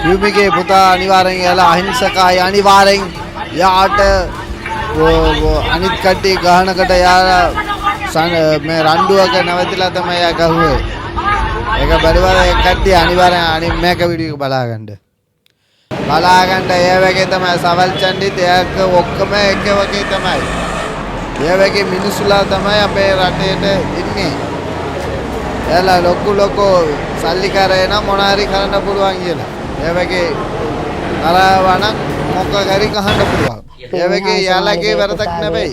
පියුමිගේ පුතා අනිවාර්යෙන් එයාලා අහිංසකයි අනිවාර්යෙන් යාට අනිත් කට්ටිය ගහනකට යාලා මේ රණ්ඩුවක නැවතිලා තමයි යා ගහුවේ. ඒක බැරිවල ඒ කට්ටිය අනිවාර්යෙන් මේක වීඩියෝ එක බලාගන්න. ඒ වගේ තමයි සවල් චණ්ඩිත් එයාක ඔක්කොම එක වගේ තමයි. ඒ වගේ මිනිස්සුලා තමයි අපේ රටේට ඉන්නේ. එයාලා ලොකු සල්ලිකාරය නම් මොන හරි කරන්න පුළුවන් කියලා. ඒ වගේ කරවන මොකක් හරි ගහන්න පුළුවන්. ඒ වගේ යාළගේ වැරදක් නෙවෙයි.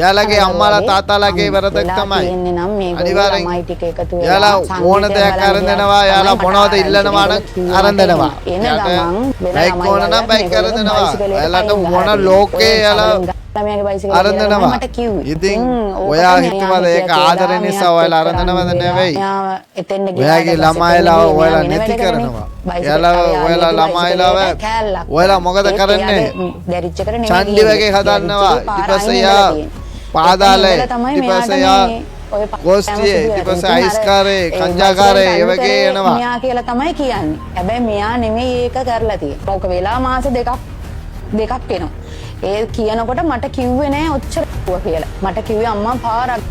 යාළගේ අම්මාලා තාත්තාලාගේ වැරදක් තමයි. අනිවාර්යෙන් යාළා මොන දෙයක් අරන් දෙනවා යාළා මොනවද ඉල්ලනවා නම් අරන් දෙනවා. බයික් ඕන නම් බයික් අරන් දෙනවා. යාළාට මොන ලෝකේ යාළා අරන් දෙනවා. ඉතින් ඔයා හිතවල ඒක ආදරය නිසා ඔයාලා අරන් දෙනවද නෙවෙයි. ඔයාගේ ළමයිලා ඔයාලා නැති කරනවා. ඔයාලා ළමයිලාව ඔයාලා මොකද කරන්නේ? චන්ඩි වගේ හදන්නවා. ඊට පස්සේ යා පාදාලේ ඊට පස්සේ යා ගෝස්තියේ ඊට පස්සේ අයිස්කාරේ කංජාකාරේ ඒ වගේ එනවා. මෙයා කියලා තමයි කියන්නේ. හැබැයි මෙයා නෙමෙයි ඒක කරලා තියෙන්නේ. ඕක වෙලා මාස දෙකක් වෙනවා. ඒ කියනකොට මට කිව්වේ නෑ ඔච්චර කියලා. මට කිව්වේ අම්මා පාරක්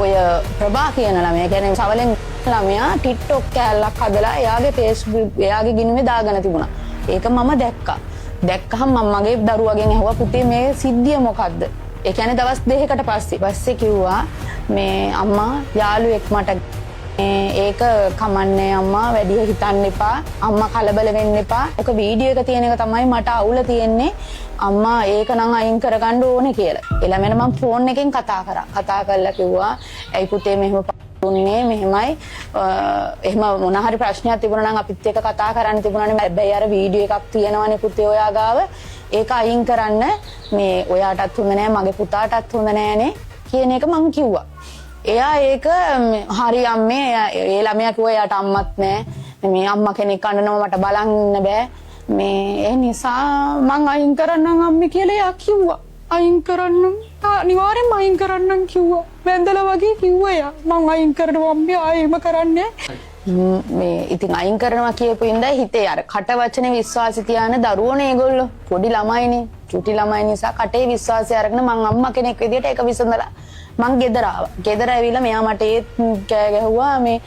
ඔය ප්‍රභා කියන ළමයා කියන්නේ සවලෙන් ළමයා TikTok කැලලක් හදලා එයාගේ Facebook එයාගේ ගිණුමේ දාගෙන තිබුණා. ඒක මම දැක්කා. දැක්කහම මම මගේ දරුවගෙන් ඇහුවා පුතේ මේ සිද්ධිය මොකද්ද? ඒ කියන්නේ දවස් දෙකකට පස්සේ කිව්වා මේ අම්මා යාළුවෙක් මට ඒක කමන්නේ අම්මා වැඩි හිතන්න එපා. අම්මා කලබල වෙන්න එපා. ඔක වීඩියෝ එක තියෙන එක තමයි මට අවුල තියෙන්නේ. අම්මා ඒක නම් අයින් කරගන්න ඕනේ කියලා. එළමෙන මම ෆෝන් එකෙන් කතා කරා. කතා කරලා කිව්වා ඇයි පුතේ මෙහෙම දුන්නේ මෙහෙමයි එහෙම මොන හරි ප්‍රශ්නයක් තිබුණා නම් අපිත් එක්ක කතා කරන්න තිබුණානේ. හැබැයි අර වීඩියෝ එකක් තියෙනවනේ පුතේ ඔයා ගාව. ඒක අයින් කරන්න මේ ඔයාටත් හොඳ නෑ මගේ පුතාටත් හොඳ නෑනේ කියන එක මං කිව්වා. එයා ඒක හරි අම්මේ ඒ ළමයා කිව්වා එයාට අම්මත් නෑ. මේ අම්මා කෙනෙක් අඬනවා මට බලන්න බෑ. මේ ඒ නිසා මං අයින් කරන්නම් අම්මේ කියලා එයා කිව්වා. අයින් කරන්නම් අනිවාර්යෙන්ම අයින් කරන්නම් කිව්වා. වැඳලා වගේ කිව්වා එයා. මං අයින් කරනවා අම්මේ ආයෙම කරන්නේ. මේ ඉතින් අයින් කරනවා කියපු ඉඳලා හිතේ අර කට වචනේ විශ්වාසය තියාන දරුවෝනේ ඒගොල්ලෝ. පොඩි ළමයිනේ. චුටි ළමයි නිසා කටේ විශ්වාසය අරගෙන මං අම්මා කෙනෙක් විදියට ඒක විසඳලා මං ගෙදර ආවා. ගෙදර ඇවිල්ලා මෙයා මට ඒත් කෑ ගැහුවා මේ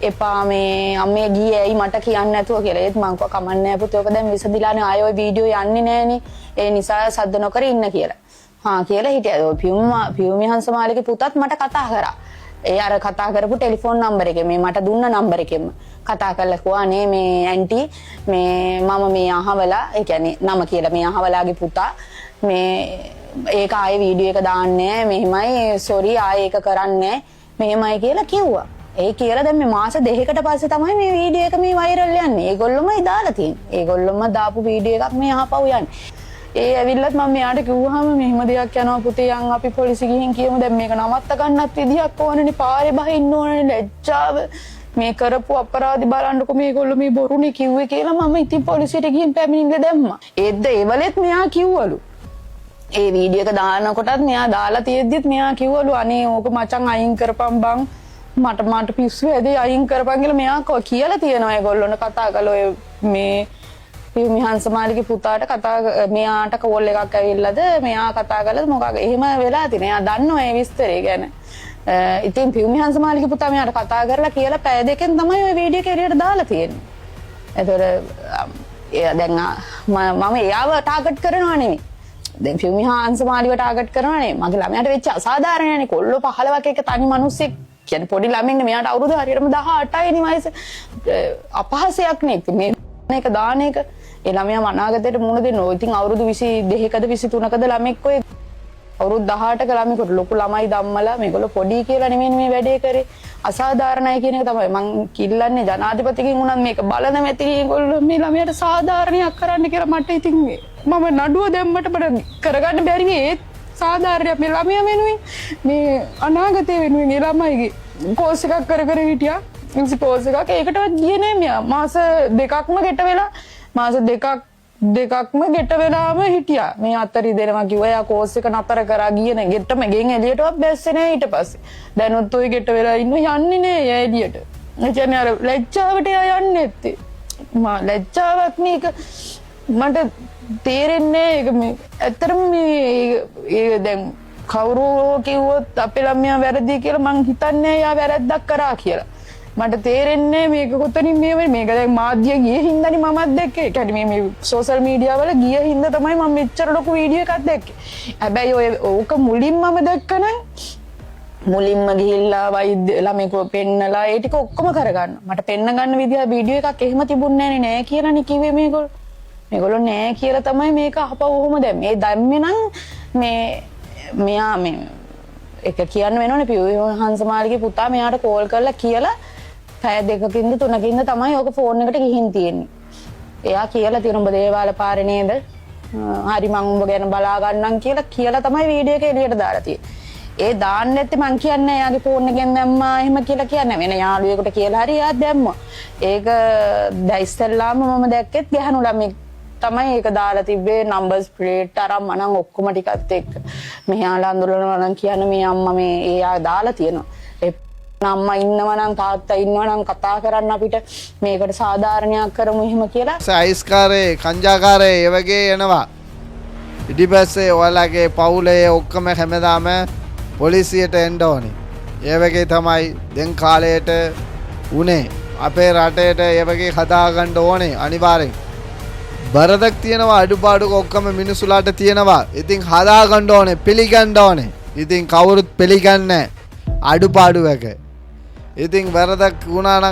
එපා මේ අම්මේ ගියේ ඇයි මට කියන්නේ නැතුව කියලා. ඒත් මං කිව්වා කමන්නේ නැහැ පුතේ. ඔක දැන් විසඳිලානේ ආයෙ ඔය වීඩියෝ යන්නේ නැහනේ. ඒ නිසා සද්ද නොකර ඉන්න කියලා. හා කියලා හිටියා. ඔය පියුමි හංසමාලිගේ පුතත් මට කතා කරා. ඒ අර කතා කරපු ටෙලිෆෝන් නම්බර් එකේ මේ මට දුන්න නම්බර් එකෙම කතා කරලා කිව්වා නේ මේ ඇන්ටි මේ මම මේ අහවලා ඒ කියන්නේ නම කියලා මේ අහවලාගේ පුතා මේ ඒක ආයේ වීඩියෝ එක දාන්නේ මෙහෙමයි සෝරි ආයේ ඒක කරන්නේ මෙහෙමයි කියලා කිව්වා. ඒ කියලා දැන් මේ මාස දෙකකට පස්සේ තමයි මේ වීඩියෝ එක මේ වෛරල් යන්නේ. ඒගොල්ලොමයි දාලා තියෙන්නේ. ඒගොල්ලොම දාපු වීඩියෝ එකක් මේ අහපව් යන්නේ. ඒ ඇවිල්ලත් මම මෙයාට කිව්වහම මෙහෙම දෙයක් යනවා පුතේ යන් අපි පොලිසිය ගිහින් කියමු දැන් මේක නවත්ත ගන්නත් විදියක් ඕනනේ පාරේ බහින්න ඕනනේ ලැජ්ජාව මේ කරපු අපරාධි බලන්නකො මේගොල්ලෝ මේ බොරුනේ කිව්වේ කියලා මම ඉතින් පොලිසියට ගිහින් පැමිණිල්ල දැම්මා. ඒද්ද ඒවලෙත් මෙයා කිව්වලු. ඒ වීඩියෝ එක දානකොටත් මෙයා දාලා තියෙද්දිත් මෙයා කිව්වලු අනේ ඕක මචං අයින් කරපම් බං මට පිස්සු ඇදේ අයින් කරපන් කියලා මෙයා කියලා තියෙනවා ඒගොල්ලොන්ට කතා කළා මේ පියුමි හංසමාලිගේ පුතාට මෙයාට කෝල් එකක් ඇවිල්ලාද මෙයා කතා කළාද මොකක්ද එහෙම වෙලා තියෙන. එයා දන්නවා මේ විස්තරය ගැන. ඉතින් පියුමි හංසමාලිගේ පුතා මෙයාට කතා කරලා කියලා පැය දෙකෙන් තමයි ওই වීඩියෝ එක එළියට දාලා තියෙන්නේ. ඒතකොට දැන් මම එයාව ටාගට් කරනවා නෙමෙයි. දැන් පියුමි හංසමාලිව ටාගට් කරනවා නෙමෙයි. මගේ ළමයාට වෙච්ච අසාධාරණයනේ කොල්ලෝ 15ක එක තනි මිනිස්සෙක් කියන්නේ පොඩි ළමෙක් මෙයාට අවුරුදු හරියටම 18යි නේ වයස. අපහාසයක් නේ. මේ එක දාන එක ඒ ළමයා අනාගතයට මුණ දෙනවා. ඉතින් අවුරුදු 22කද 23කද ළමෙක් ඔය අවුරුදු 18ක ළමෙකුට ලොකු ළමයි ධම්මලා මේගොල්ලෝ පොඩි කියලා නෙමෙයි මේ වැඩේ කරේ. අසාධාරණයි කියන එක තමයි මං කිල්ලන්නේ ජනාධිපතිගෙන් උනත් මේක බලන මැති මේගොල්ලෝ මේ ළමයාට සාධාරණයක් කරන්න කියලා මට ඉතින් මම නඩුව දැම්මට මට කරගන්න බැරි ඒ සාධාරණයක් මේ ළමයා වෙනුවෙන් මේ අනාගතය වෙනුවෙන් ඒ ළමයිගේ කෝස් එකක් කර හිටියා. ඉන්සිපෝස් එකක් ඒකටවත් ගියේ නෑ මෙයා. මාස දෙකක්ම ගෙට වෙලා මාස දෙකක්ම ගෙට වෙලාම හිටියා. මේ අතරි දෙනවා කිව්වා යා කෝස් එක නතර කරා ගියේ නෑ. ගෙටම ගෙන් එළියටවත් බැස්සේ නෑ ඊට පස්සේ. දැනුත් ඔය ගෙට වෙලා ඉන්න යන්නේ නෑ එයා එළියට. ඒ කියන්නේ අර ලැජ්ජාවට එයා යන්නේ නැත්තේ. ලැජ්ජාවක් මේක මට තේරෙන්නේ ඒක මේ ඇත්තටම මේ දැන් කවුරු කිව්වොත් අපේ ළමයා වැරදි කියලා මං හිතන්නේ යා වැරද්දක් කරා කියලා. මට තේරෙන්නේ මේක කොතනින් මේක දැන් මාධ්‍ය ගියේ හින්දානේ මමත් දැක්කේ. ඒ කියන්නේ මේ සෝෂල් මීඩියා වල ගිය හින්දා තමයි මම මෙච්චර ලොකු වීඩියෝ එකක් දැක්කේ. හැබැයි ඔය ඕක මුලින්ම මම දැක්කනම් මුලින්ම ගිහිල්ලා වෛද්‍ය ළමෙකෝ පෙන්නලා ඒ ටික ඔක්කොම කරගන්න. මට පෙන්න ගන්න විදිහ වීඩියෝ එකක් එහෙම තිබුණේ නෑ කියලානේ කිව්වේ මේගොල්ලෝ. මේගොල්ලෝ නෑ කියලා තමයි මේක අහපව ඔහොම දැන් මේ දැම්මේ නම් මෙයා මේ එක කියන්න වෙනවනේ පියුයි හංසමාලිගේ පුතා මෙයාට කෝල් කරලා කියලා පැය දෙකකින්ද තුනකින්ද තමයි ඔක ෆෝන් එකට ගිහින් තියෙන්නේ. එයා කියලා තියෙන උඹ දේවාල පාරේ නේද? හරි මං උඹ ගැන බලා ගන්නම් කියලා තමයි වීඩියෝ එක එළියට දාලා තියෙන්නේ. ඒ දාන්න නැත්තේ මං කියන්නේ එයාගේ ෆෝන් එකෙන් දැම්මා එහෙම කියලා කියන්නේ වෙන යාළුවෙකුට කියලා හරි එයා දැම්මා. ඒක දැයිස්සල්ලාම මම දැක්කෙත් ගැහණු ළමෙක් තමයි ඒක දාලා තිබ්බේ නම්බර්ස් ප්ලේට් අරන් මනම් ඔක්කොම ටිකත් එක්ක. මෙයාලා අඳුරනවා නම් කියන්නේ මේ අම්මා මේ එයා දාලා තියෙනවා. ඒ අම්මා ඉන්නවා නම් තාත්තා ඉන්නවා නම් කතා කරන්න අපිට මේකට සාධාරණයක් කරමු එහෙම කියලා. සයිස්කාරේ කංජාකාරේ ඒ වගේ එනවා. ඊට පස්සේ ඔයාලගේ පවුලේ ඔක්කොම හැමදාම පොලිසියට එන්න ඕනේ. ඒ වගේ තමයි දැන් කාලයට උනේ. අපේ රටේට ඒ වගේ හදාගන්න ඕනේ අනිවාර්යෙන්. බරදක් තියෙනවා අඩුපාඩු ඔක්කොම මිනිසුලාට තියෙනවා. ඉතින් හදාගන්න ඕනේ පිළිගන්න ඕනේ. ඉතින් කවුරුත් පිළිගන්නේ අඩුපාඩු එක. ඉතින් වැරදක් වුණා නම්